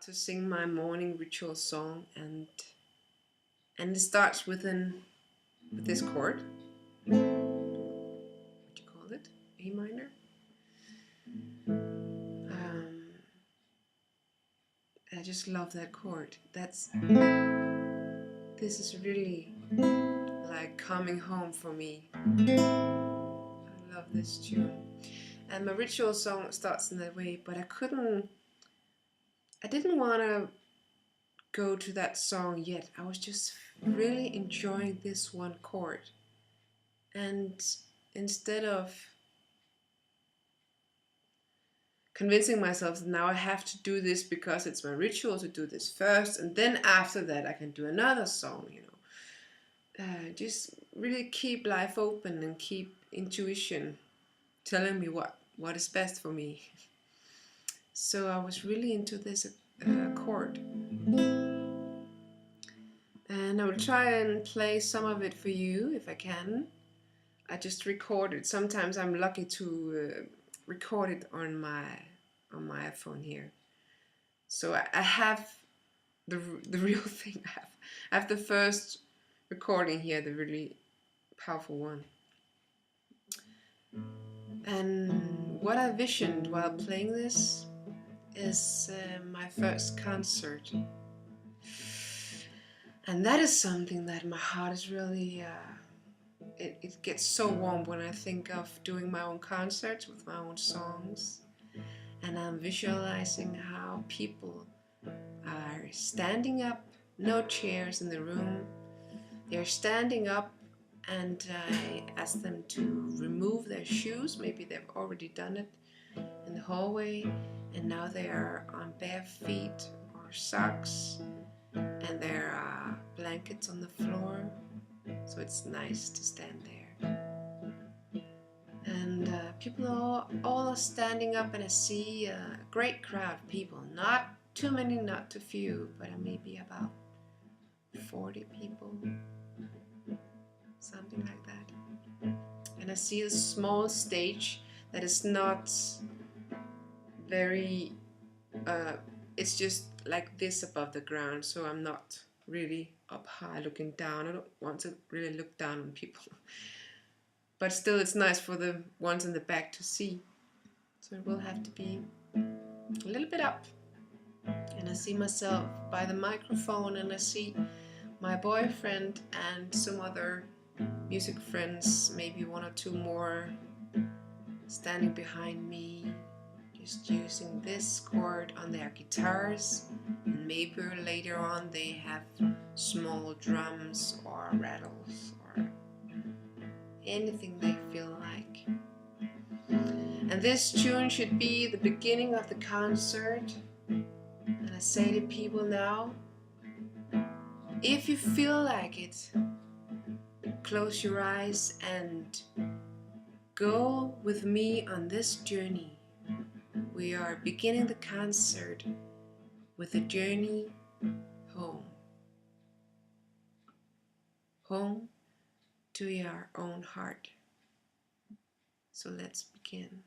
about to sing my morning ritual song, and it starts with this chord. What do you call it? A minor. I just love that chord. This is really like coming home for me. I love this tune. And my ritual song starts in that way, but I didn't want to go to that song yet. I was just really enjoying this one chord. And instead of convincing myself that now I have to do this because it's my ritual to do this first, and then after that I can do another song, just really keep life open and keep intuition telling me what is best for me. So I was really into this chord, and I will try and play some of it for you if I can. I just record it. Sometimes I'm lucky to record it on my iPhone here. So I have the real thing. I have the first recording here, the really powerful one. And what I visioned while playing this is my first concert. And that is something that my heart is really, it gets so warm when I think of doing my own concerts with my own songs. And I'm visualizing how people are standing up, no chairs in the room. They're standing up, and I ask them to remove their shoes. Maybe they've already done it in the hallway, and now they are on bare feet or socks, and there are blankets on the floor, so it's nice to stand there. And people all are standing up, and I see a great crowd of people. Not too many, not too few, but maybe about 40 people, something like that. And I see a small stage that is not very, it's just like this above the ground, so I'm not really up high looking down. I don't want to really look down on people. But still, it's nice for the ones in the back to see. So it will have to be a little bit up. And I see myself by the microphone, and I see my boyfriend and some other music friends, maybe one or two more, standing behind me, just using this chord on their guitars. And maybe later on they have small drums or rattles or anything they feel like. And this tune should be the beginning of the concert. And I say to people now, if you feel like it, close your eyes and go with me on this journey. We are beginning the concert with a journey home. Home to your own heart. So let's begin.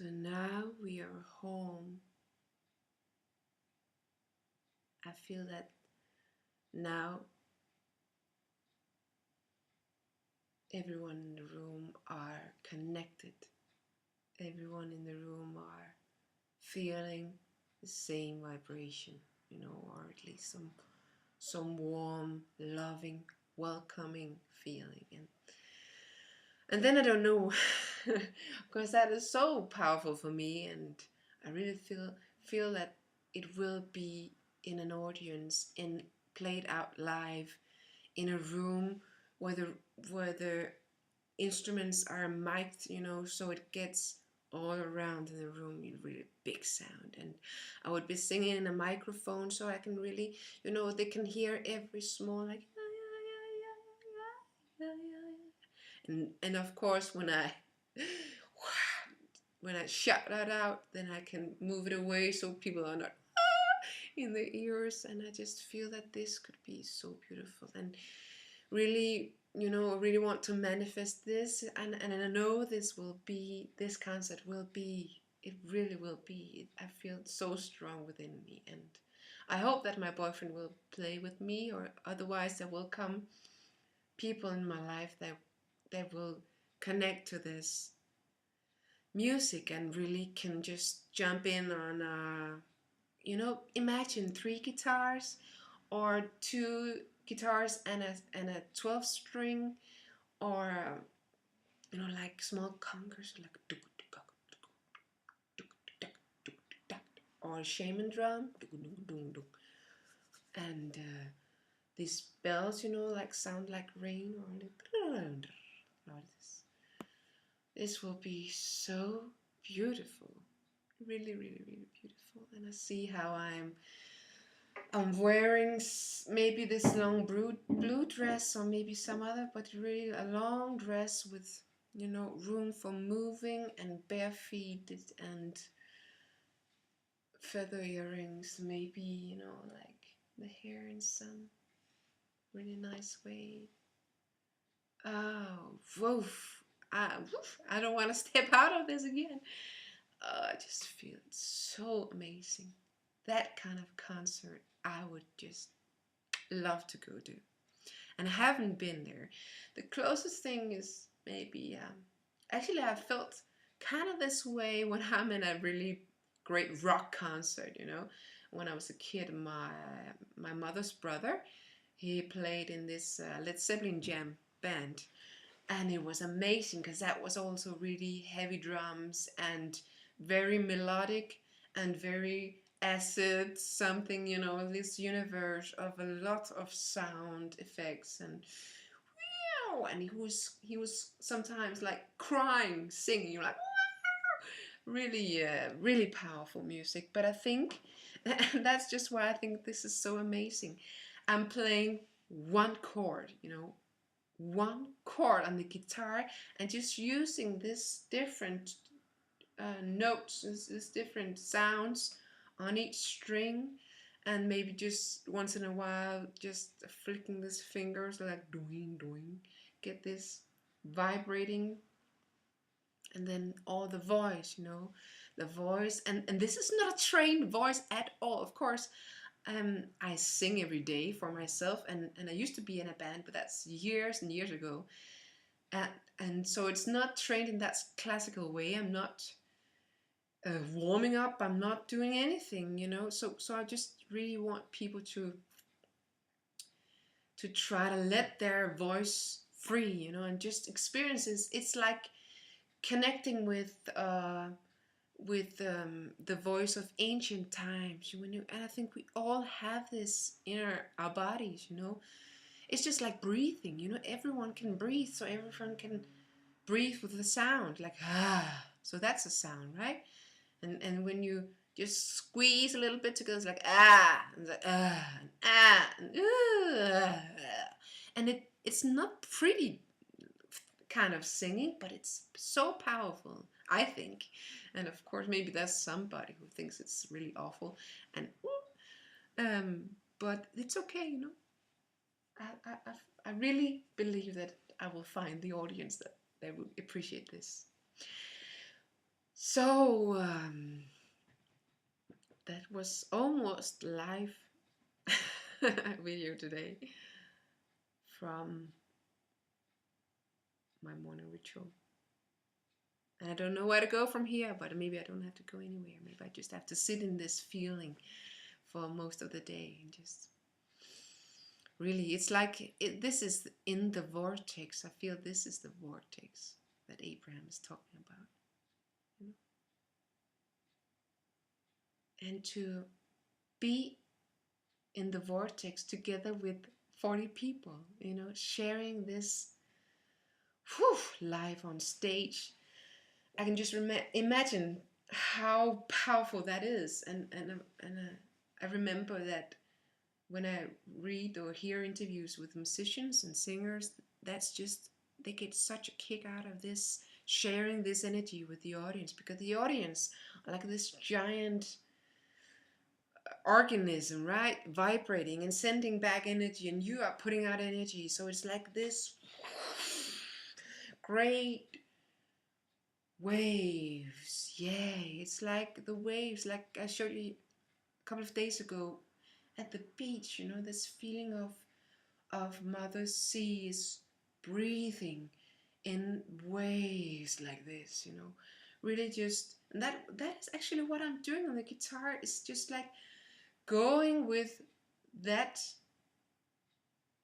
So now we are home. I feel that now everyone in the room are connected. Everyone in the room are feeling the same vibration, or at least some warm, loving, welcoming feeling. And then I don't know, because that is so powerful for me, and I really feel that it will be in an audience, played out live in a room where the instruments are mic'd, so it gets all around in the room in really big sound. And I would be singing in a microphone so I can really, they can hear every small, like, and of course when I shout that out, then I can move it away so people are not in the ears. And I just feel that this could be so beautiful, and really, I really want to manifest this, and I know this concert will be, it really will be. I feel so strong within me, and I hope that my boyfriend will play with me, or otherwise there will come people in my life that will connect to this music and really can just jump in on, imagine 3 guitars or 2 guitars and a 12 string, or like small congas, like or a shaman drum, and these bells, like sound like rain, or this will be so beautiful, really, really, really beautiful. And I see how I'm wearing maybe this long blue dress, or maybe some other, but really a long dress with, room for moving, and bare feet, and feather earrings, maybe, like the hair in some really nice way. Oh, woof. I don't want to step out of this again. I just feel it's so amazing. That kind of concert I would just love to go to. And I haven't been there. The closest thing is maybe, actually I felt kind of this way when I'm in a really great rock concert, When I was a kid, my mother's brother, he played in this Led Zeppelin jam band. And it was amazing because that was also really heavy drums and very melodic and very acid, something, this universe of a lot of sound effects, and he was sometimes like crying, singing, like really, really powerful music. But I think that's just why I think this is so amazing. I'm playing one chord, one chord on the guitar, and just using this different notes, this different sounds on each string, and maybe just once in a while just flicking these fingers like doing, get this vibrating. And then all the voice, the voice, and this is not a trained voice at all, of course. I sing every day for myself, and I used to be in a band, but that's years and years ago. And so it's not trained in that classical way. I'm not warming up. I'm not doing anything, So I just really want people to try to let their voice free, and just experiences. It's like connecting with the voice of ancient times. And I think we all have this in our bodies. It's just like breathing. Everyone can breathe, so everyone can breathe with the sound, like ah. So that's a sound, right? And when you just squeeze a little bit together, it's like ah, and it's like ah, and ah, and and it's not pretty kind of singing, but it's so powerful, I think. And of course, maybe there's somebody who thinks it's really awful, and but it's okay, I really believe that I will find the audience that they will appreciate this. So that was almost live video today from my morning ritual. And I don't know where to go from here, but maybe I don't have to go anywhere. Maybe I just have to sit in this feeling for most of the day and just really, it's like this is in the vortex. I feel this is the vortex that Abraham is talking about. You know? And to be in the vortex together with 40 people, you know, sharing this live on stage. I can just imagine how powerful that is. And I remember that when I read or hear interviews with musicians and singers, that's just, they get such a kick out of this, sharing this energy with the audience, because the audience are like this giant organism, right? Vibrating and sending back energy, and you are putting out energy. So it's like this great waves. Yeah, it's like the waves, like I showed you a couple of days ago at the beach, you know, this feeling of Mother Seas breathing in waves like this, you know, really just, and that is actually what I'm doing on the guitar. It's just like going with that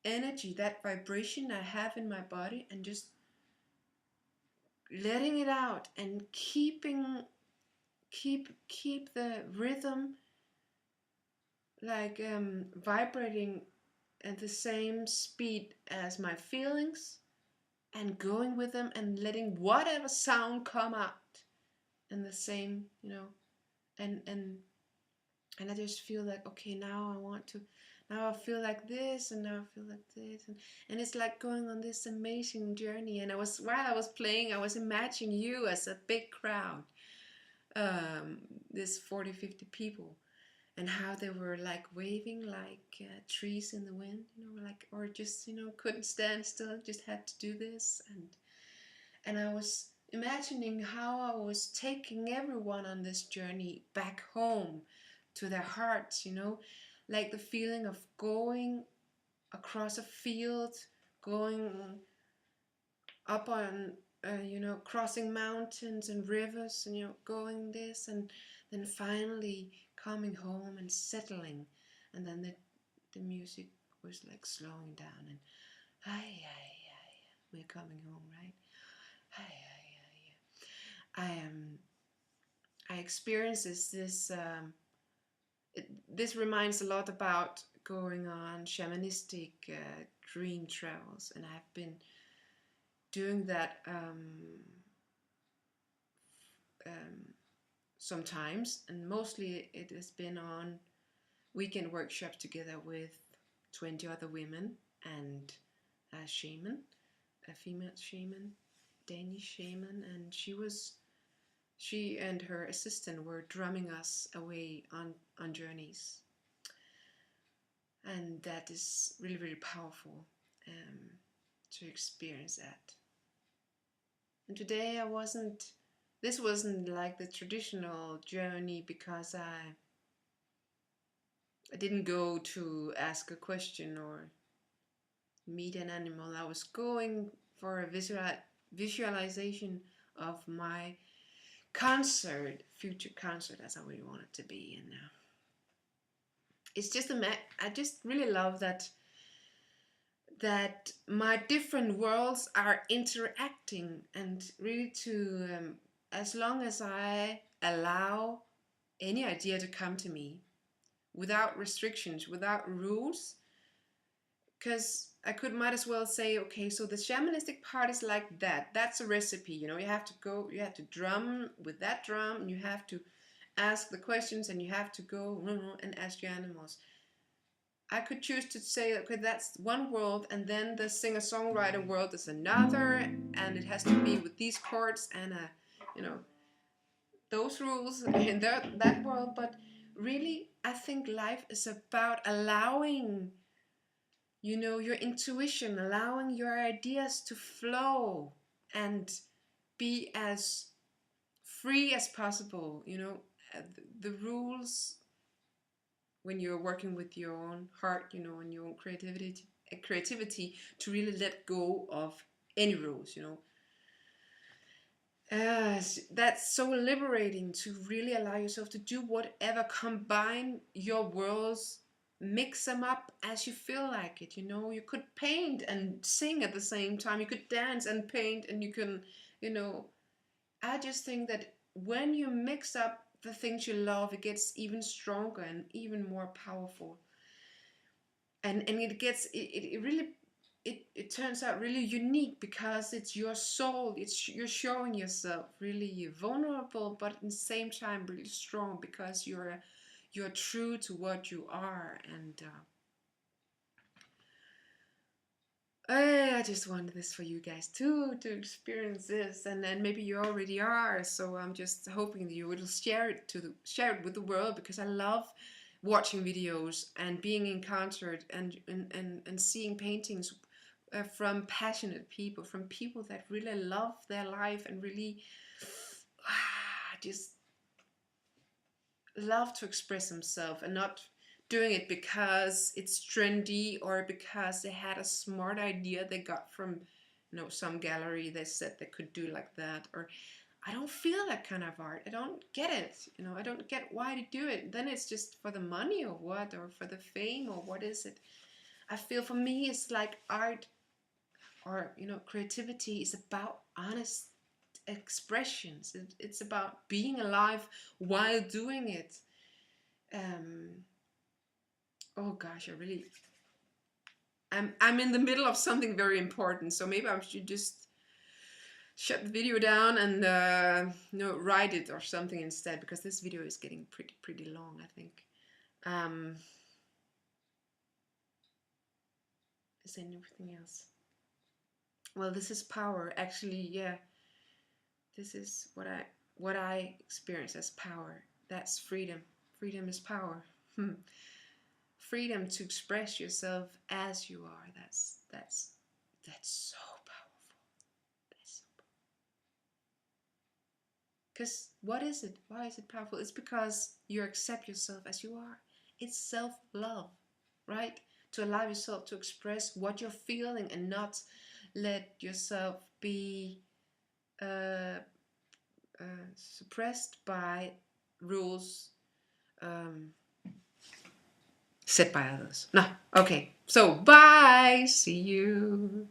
energy, that vibration I have in my body, and just letting it out and keep the rhythm like vibrating at the same speed as my feelings, and going with them and letting whatever sound come out in the same, you know, and I just feel like, okay, now I want to, now I feel like this, and now I feel like this, and it's like going on this amazing journey. And while I was playing, I was imagining you as a big crowd, this 40-50 people, and how they were like waving like trees in the wind, you know, like, or just, you know, couldn't stand still, just had to do this. And I was imagining how I was taking everyone on this journey back home to their hearts, you know, like the feeling of going across a field, going up on, you know, crossing mountains and rivers, and, you know, going this, and then finally coming home and settling. And then the music was like slowing down, and hi, we're coming home, right? Hi, I I experience this reminds a lot about going on shamanistic dream travels, and I've been doing that sometimes, and mostly it has been on weekend workshops together with 20 other women and a shaman, a female shaman, Danish shaman, and she and her assistant were drumming us away on journeys, and that is really, really powerful to experience that. And today this wasn't like the traditional journey, because I didn't go to ask a question or meet an animal. I was going for a visualization of my future concert, as I really want it to be. And it's just I just really love that my different worlds are interacting, and really to as long as I allow any idea to come to me without restrictions, without rules, because might as well say, okay, so the shamanistic part is like that. That's a recipe, you know. You have to drum with that drum, and you have to ask the questions, and you have to go and ask your animals. I could choose to say, okay, that's one world, and then the singer-songwriter world is another, and it has to be with these chords and you know, those rules in that world. But really, I think life is about allowing, you know, your intuition, allowing your ideas to flow and be as free as possible, you know. The rules, when you're working with your own heart, you know, and your own creativity, to really let go of any rules, you know. That's so liberating, to really allow yourself to do whatever, combine your worlds, mix them up as you feel like it, you know. You could paint and sing at the same time, you could dance and paint, and you can, you know. I just think that when you mix up the things you love, it gets even stronger and even more powerful. And it really, it turns out really unique, because it's your soul. You're showing yourself really vulnerable, but at the same time really strong, because you're true to what you are. And I just wanted this for you guys too, to experience this, and then maybe you already are. So I'm just hoping that you will share it with the world, because I love watching videos and being encountered, and seeing paintings from passionate people, from people that really love their life and really just love to express themselves, and not doing it because it's trendy, or because they had a smart idea they got from, you know, some gallery they said they could do like that. Or I don't feel that kind of art. I don't get it. You know, I don't get why to do it. Then it's just for the money, or what, or for the fame, or what is it? I feel for me it's like art, or, you know, creativity is about honest expressions. It's about being alive while doing it. Oh gosh, I'm in the middle of something very important, so maybe I should just shut the video down and you know, write it or something instead, because this video is getting pretty long, I think. Is there anything else? Well, this is power, actually. Yeah, this is what I experience as power. That's freedom. Freedom is power. Freedom to express yourself as you are. That's so powerful. That's so powerful. Because what is it? Why is it powerful? It's because you accept yourself as you are. It's self-love, right? To allow yourself to express what you're feeling, and not let yourself be suppressed by rules set by others. No, okay. So bye. See you.